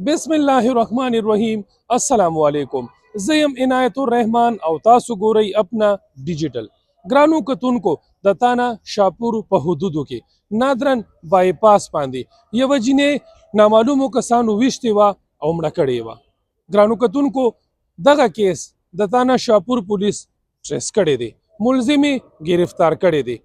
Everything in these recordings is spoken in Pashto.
بسم الله الرحمن الرحیم. السلام علیکم. زیم عنایت الرحمن او تاسو ګورئ اپنا ډیجیټل. ګرانو کتونکو د تانا شاپور په حدودو کې نادرن بایپاس باندې یو جنې نامعلومو کسانو ویشتې وه او مړه کړې وه. ګرانو کتونکو دغه کیس د تانا شاپور پولیس ټریس کړی دی، ملزم یې گرفتار کړی دی.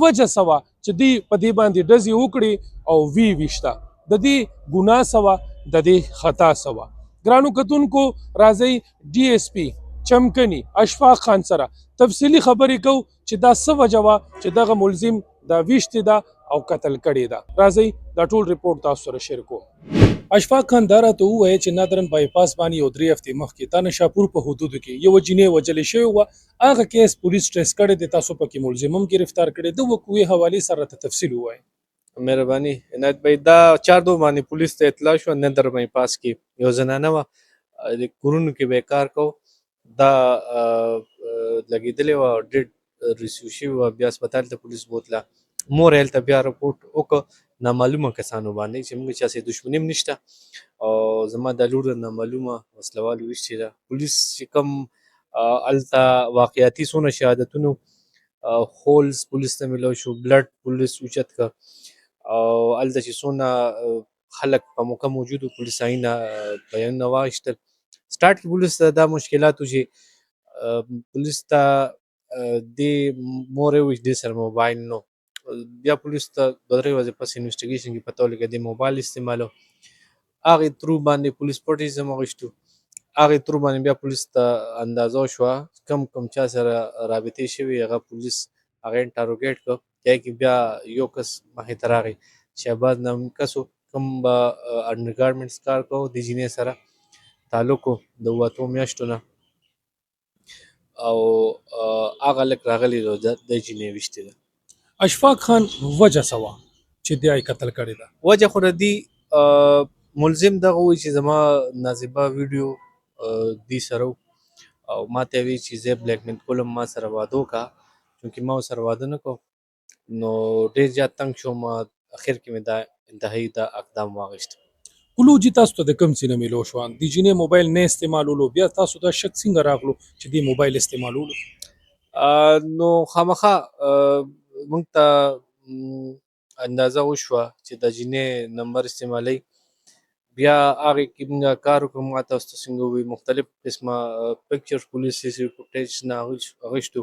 وجه سوه چې دی په دې باندې ډزې وکړي او وی ویشته، د دې ګناه سوه، د دې خطا سوه. ګرانو کتونکو راځئ ډي اس پي چمکني اشفاق خان سره تفصیلي خبرې کوو چې دا څه وجه وه چې دغه ملزم دا ویشتې ده او قتل کړې ده. راځئ دا ټول ریپورټ تاسو سره شیر کوو. اشفاق خان دا راته ووایه چې نادرن بایپاس باندې یو 3 هفتې مخکې تانه شاپور په حدودو کې یو جینۍ وژلې شوې وه. هغه کیس پولیس ټریس کړی دی، تاسو پکې ملزم هم گرفتار کړی. د وقوعې حوالې سره راته تفصیل ووایه. مهرباني عنایت بھائی دا 4 باندې پولیس ته اطلاع شو نندر مې پاس کې یو زنانه وه د کورونو کې به کار کو دا لګېدلې وه ډېډ ریسیو شوې وه بیا هسپتال ته پولیس بوتله مور هلته بیا رپورټ وکړه نامعلومه کسانو باندې چې موږ چا سره دښمني هم نشته او زما د لور د نامعلومه وسلوال ویشتې ده پولیس چې کوم هلته واقعیتي څونه شهادتونو هولز پولیس ته میلاو شو بلډ پولیس اوچت کړ او هلته چې څونه خلک په موقع موجود وو پولیس هغوی نه بیانونه واخیستل. سټارټ کې پولیس ته دا مشکلات وو چې پولیس ته دې مور یې وویل چې دې سره موبایل نه و. بیا پولیس ته 2-3 ورځې پس انویسټیګیشن کې پته ولګېده دې موبایل استعمالو. هغې ترو باندې پولیس پټیزم اخیستو. هغې ترو باندې بیا پولیس ته اندازه وشوه کم چا سره رابطې شوي هغه پولیس هغه انټاروګیټ کړ. هغې کې بیا یو کس مخې ته راغی شهباز نامي کس و کوم به انډر ګارمنټس کار کوو د جینۍ سره تعلق و د 7 میاشتو نه او هغه هلک راغلی و د جینۍ ویشتې ده. اشفاق خان وجه څه وه چې دی یې قتل کړې ده؟ وجه خو د دې ملزم دغه وایي چې زما نازیبه ویډیو دې سره و او ما ته یې ویل چې زه بلیک میل کولم ما سره واده وکړه چونکې ما ورسره واده نه کو نو ډېر زیات تنګ شوم اخر کې مې دا انتهایي دا اقدام واخیست. کلوجي تاسو ته د کوم څه نه میلو شو؟ د جینۍ موبایل نه استعمالولو، بیا تاسو دا شک څنګه راغلو چې دې موبایل استعمالولو؟ نو خامخا موږ ته اندازه وشوه چې د جینۍ نمبر استعمالوي. بیا هغې کې موږ کار وکړو ما تاسو ته څنګه ووایي مختلف قسمه پکچر پولیس سی سی فوټیج نه اخیستو.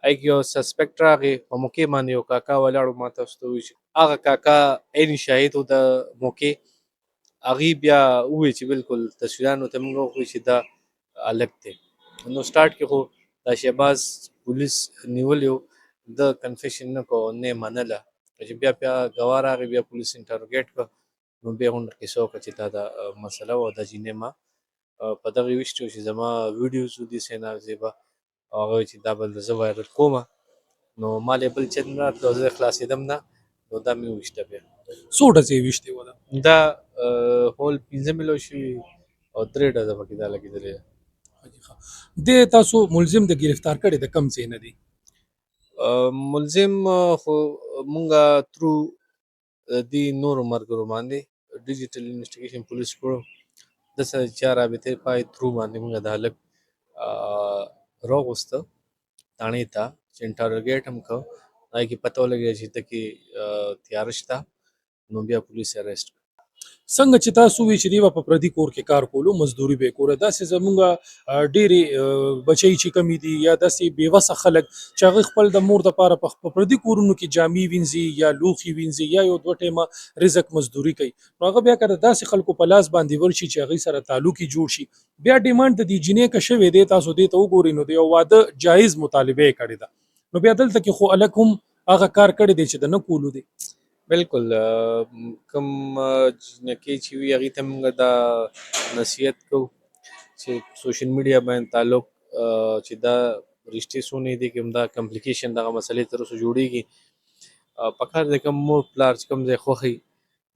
هغې کې یو سسپیکټ راغی په موقع باندې یو کاکا ولاړ و ما تاسو ته ووایي چې هغه کاکا عین شاهد و د موقع. هغې بیا ووایي چې بالکل تصویرانو ته موږ وښیو چې دا هلک دی. نو سټارټ کې خو دا شهباز پولیس نیولی و د کنفیشن نه کو نه یې منله چې بیا ګواه راغی بیا پولیس انټروګیټ کړه نو بیا غونډه کیسه وکړه چې دا مسله وه د جینۍ ما په دغې ویشتې و چې زما ویډیوز و دې سې نازیبه او هغه وایي چې دا به زه وایرل کومه نو ما له بل چت نه راتلو زه خلاصېدم نه نو دا مې وویشته بیا. څو ډزې یې ویشتې وه ده؟ دا هول 15 میلو شوي او 3 ډزه پکې دا لګېدلې ده. دې تاسو ملزم د گرفتار کړی د کم ځای نه دی؟ ملزم خو مونږه ترو دې نورو ملګرو باندې ډیجیټل انویسټیګیشن پولیس کړو د سره چا رابطې پای ترو باندې مونږ د هلک راوغوسته تاڼې ته چې انټروګیټ هم کړو هغې کې پته ولګېده چې ته کې تیاره شته نو بیا پولیس یې اریسټ کړو. څنګه چې تاسو وی چې دی په پردي کور کې کار کولو مزدوري به کوله، داسې زمونږ ډېری بچی چې کمی دي یا داسې بیوسه خلک چې هغه خپل د مور دپاره په پردي کورونو کې جامې وینځي یا لوښي وینځي یا یو 2 ټیمه رزق مزدوري کوي، نو هغه بیا که د داسې خلکو په لاس باندې ورشي چې هغوی سره تعلق یې جوړ شي بیا ډیمانډ د دې جینۍ که شوی دی تاسو دې ته وګورئ نو د یو واده جایز مطالبه یې کړې ده، نو بیا دلته کې خو هلک هم هغه کار کړی دی چې د نه کولو دی. بالکل کوم جنکۍ چې وي هغې ته موږ دا نصیحت کوو چې سوشل میډیا باندې تعلق چې دا رشتې څونه دي کې همدا کمپلیکیشن دغه مسلې تر اوسه جوړېږي پکار دی کوم مور پلار چې کوم ځای خوښوي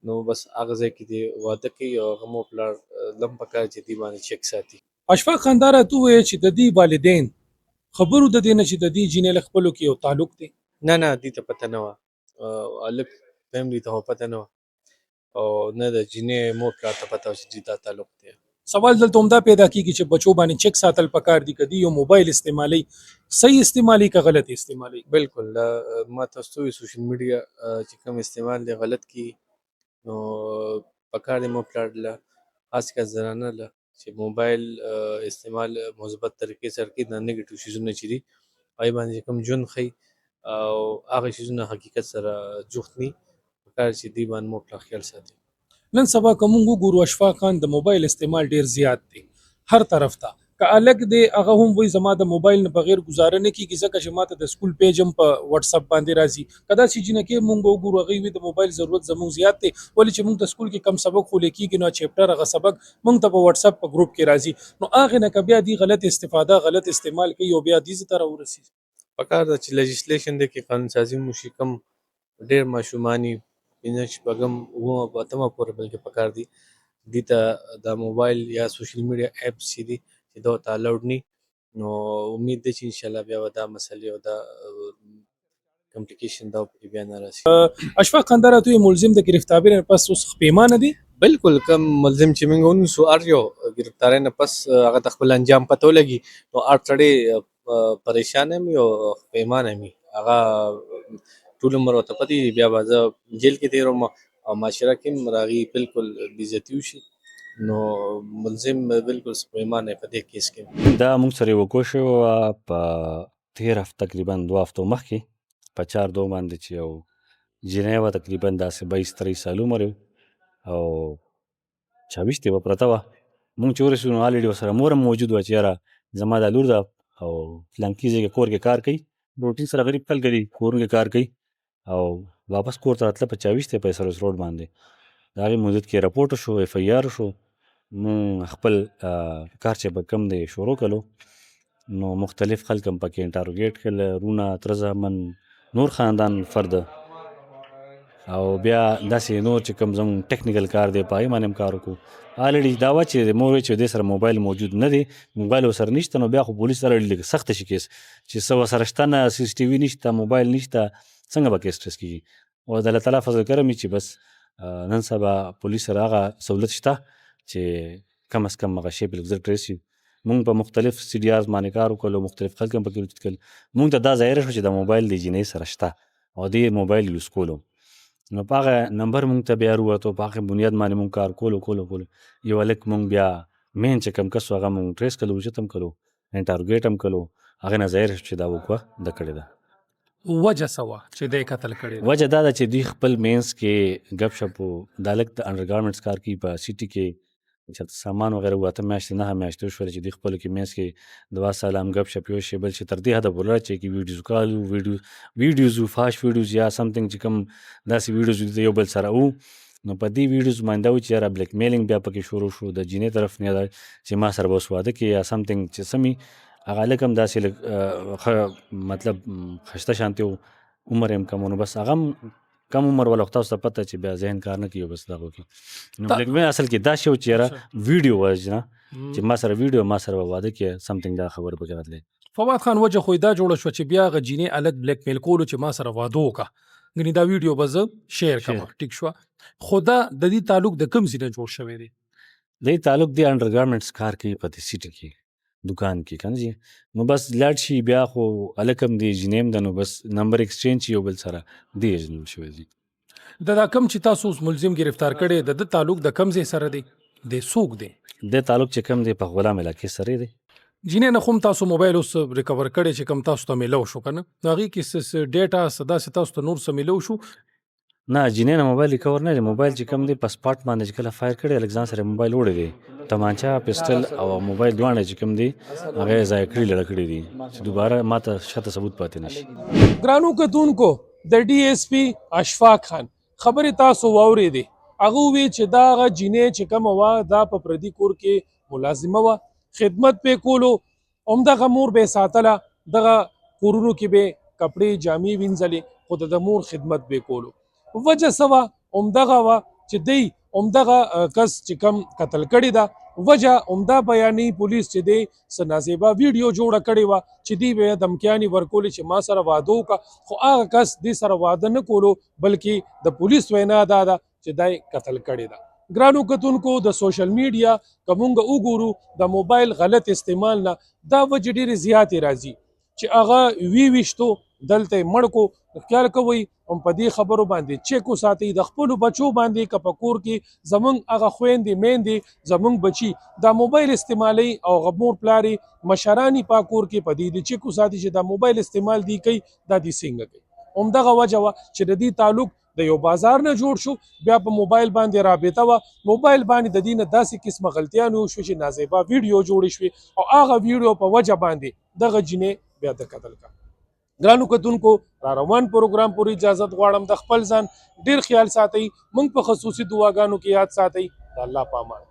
نو بس هغه ځای کې دې واده کوي او هغه مور پلار لم پکار چې دې باندې چک ساتي. اشفاق خان دا راته وویل چې د دې والدین خبرو د دې نه چې د دې جینۍ له خپلو کې یو تعلق دی. نه دې ته پته نه وه هلک فیملي ته خو پته نه وه او نه د جینۍ مور پلار ته پته وه چې دا تعلق دی. سوال دلته همدا پیدا کیږي چې بچو باندې چک ساتل پکار دي کدي یو موبایل استعمالي صحیح استعمالي که غلط استعمالي. بالکل ما تاسو ته وایي سوشل میډیا چې کوم استعمال دی غلط کی نو پکار دی مور پلار له خاص کر زنانه له چې موبایل استعمال مثبت طریقې سره کړي د نیګیټیو شیزونه چې دي هغې باندې چې کوم ژوند ښیي او هغه شیزونه حقیقت سره جوخت ني پکار چې دوی باندې مور پلار خیال ساتي. نن سبا که موږ وګورو اشفاق خان د موبایل استعمال ډیر زیات دی هر طرف ته که الګ دی هغه هم وایي زما د موبایل نه بغیر ګزاره نه کیږي ځکه چې ماته د سکول پیج هم په واتس اپ باندې راځي که داسې جینکې موږ وګورو هغوی وي د موبایل ضرورت زموږ زیات دی ولې چې موږ د سکول کې کم سبق خو لیکېږي نو چیپټر هغه سبق موږ ته په واتس اپ په ګروپ کې راځي نو هغې نه که بیا دی غلط استفاده غلط استعمال کوي او بیا دې ته راورسېږي. پکار ده چې لیجسلیشن دی کې قانون سازي وشي کم ډېر ماشومان یي پنځه شپږم اوومه په اتمه پورې بلکې پکار دي دې ته د موبایل یا سوشل میډیا اپس چې دي چې دا ورته الاوډ ني نو امید دی چې انشاءالله بیا به دا مسلې او دا کمپلیکیشن دا پکې بیا نه راسي. اشفاق خان دا راته وایي ملزم د ګرفتابۍ نه پس اوس پیمانه دی. بالکل کم ملزم چې موږ ونیسو هر یو ګرفتارۍ نه پس هغه ته خپل انجام پته ولګي نو هر سړی پریشان هم وي او پیمانه هم وي هغه ټول عمر ورته پته وي بیا به زه جیل کې تېروم او معاشره کې هم د هغې بالکل بېعزتي وشي نو ملزم بالکل پیمانه په دې کیس کې. دا موږ سره یې وکړه شوې وه په تېر هفته تقریبا 2 هفتو مخکې په 4/2 باندې چې یو جینۍ وه تقریبا داسې 22-23 سال عمر او 26 به پرته وه. موږ چې ورسېدو نو الرېډي ورسره مور هم موجود وه چې یاره زما دا لور ده او فلانکي ځای کې کور کې کار کوي روټین سره غریب خلک دي کورونو کې کار کوي او واپس کور ته راتله په 24 په سروس روډ باندې د هغې مدت کې راپورټ شو اف آی آر شو مونږ خپل کار چې به کوم دی شروع کړو نو مختلف خلک هم پکې انټاروګیټ کړل رونه تره زامن نور خاندان فرد او بیا داسې نور چې کوم زموږ ټیکنیکل کار دی په هغې باندې هم کار وکړو. الرېډي دا وه چې مور چې دې سره موبایل موجود نه دی موبایل ورسره نشته نو بیا خو پولیس سره لږ سخته شي کیس چې څه ورسره شته نه سی سی ټي وي نشته موبایل نشته څنګه به کیس ټریس کېږي او د الله تعالی فضل کرم چې بس نن سبا پولیس سره هغه سہولت شته چې کم از کم هغه شی په لږ زر ټریس شي. مونږ په مختلف سی ډي آرز باندې کار وکړلو مختلف خلک هم پکې وجود کړل مونږ ته دا ظاهره شوه چې د موبایل د جینۍ سره شته او دې موبایل یوز کولو نو په هغه نمبر مونږ ته بیا رووتو په هغې بنیاد باندې مونږ کار کولو یو هلک مونږ بیا مین چې کوم کس و هغه مونږ ټریس کړلو وجود هم کړلو انټاروګیټ هم کړلو هغې نه ظاهره شو چې دا وکړه ده کړې ده. وجه څه وه چې دی قتل کړی دی؟ وجه دا ده چې دوی خپل مینس کې ګپ شپ دا هلک د انډر ګارمنټس کار کوي په سیټي کې چې سامان وغیره 8 میاشتې 9 میاشتې وشولې چې دوی خپلو کې مینس کې 2 ساله هم ګپ شپ یو شی بل چې تر دې حده پورې چې کې ویډیوز کال ویډیوز فاش ویډیوز یا سمثینګ چې کوم داسې ویډیوز یو بل سره وو نو په دې ویډیوز باندې و چې یاره بلیک میلینګ بیا پکې شروع شو د جینۍ طرف نه چې ما سره به اوس واده کې یا سمثینګ چې سمي هغه هلک هم داسې مطلب خشته شانتې و عمر هم کم نو بس هغه هم کم عمر والا تاسو ته پته چې بیا ذهن کار نه کوي بس دغه کې نو بلیک میل اصل کې دا شی و چې یاره ویډیو وژنه چې ما سره ویډیو ما سره واده کې سمثینګ دا خبر پکې راتلی. فواد خان وجه خو دا جوړه شوه چې بیا هغه جینۍ الګ بلیک میل کولو چې ما سره واده وکړه ګنې دا ویډیو به زه شیر کړم ټیک شوه خو دا د دې تعلق د کوم ځای نه جوړ شوی دی؟ د دې تعلق دی انډر ګارمنټس کار کوي په دې سیټي کې دکان کې کنه جی نو بس لاړ شي بیا خو هلک هم دی جینۍ هم ده نو بس نمبر ایکسچینج یو بل سره دی ایجنټ شوی دی. دا کوم چې تاسو اوس ملزم گرفتار کړی د تعلق د کوم ځای سره دی د څوک دی؟ د تعلق چې کوم دی په غلام علاقې سره دی. جینۍ نه خو هم تاسو موبایل اوس ریکور کړی چې کوم تاسو ته میلو شو که نه نو هغې کې څه ډیټا څه داسې تاسو ته نور څه میلو شو؟ نه جینۍ نه موبایل ریکور نه دی موبایل چې کوم دی په سپاټ باندې چې کله فایر کړی هلک ځان سره موبایل وړی دی تمانچه پسټل او موبایل دواړه چې کوم دی هغه ضایع کړي لړه کړي دي چې دوباره ماته شته ثبوت پاتې نشي. ګرانو کتونکو د ډي ایس پي اشفاق خان خبرې تاسو واورېدې هغه وویل چې دا هغه جینۍ چې کومه وه دا په پردي کور کې ملازمه وه خدمت پې کولو همدغه مور به یې ساتله دغه کورونو کې به یې کپړې جامې وینځلې خو د مور خدمت به یې کولو. وجه څه وه همدغه وه چې دی همدغه کس چې کم قتل کړې ده وجه همدا بیانوي پولیس چې دی څه نازیبا ویډیو جوړه کړې وه چې دوی به یې دمکیانې ورکولې چې ما سره واده وکړه خو هغه کس دې سره واده نه کولو بلکې د پولیس وینا دا ده چې دای قتل کړی ده. ګرانو کتونکو د سوشل میډیا که مونږ وګورو د موبایل غلط استعمال نه دا وجې ډېرې زیاتې راځي چې هغه ویشتو دلته یې مړ کو. خیال کوئ هم په دې خبرو باندې چیک وساتئ د خپلو بچو باندې که په کور کې زمونږ هغه خویندې میندې زمونږ بچي دا موبایل استعمالوي او هغه مور پلار یې مشران یې په کور کې په دې د چیک وساتي چې دا موبایل استعمال دی کوي دا دې څنګه کوي. همدغه وجه وه چې د دې تعلق د یو بازار نه جوړ شو بیا په موبایل باندې رابطه وه موبایل باندې د دې نه داسې قسمه غلطیانې وشوې چې نازیبا ویډیو جوړې شوې او هغه ویډیو په وجه باندې دغه جینۍ بیا د قتل کړه. ګرانو کتونکو را روان پروګرام پورې اجازت غواړم د خپل ځان ډیر خیال ساتئ. موږ په خصوصي دعاګانو کې یاد ساتئ. د الله په امان.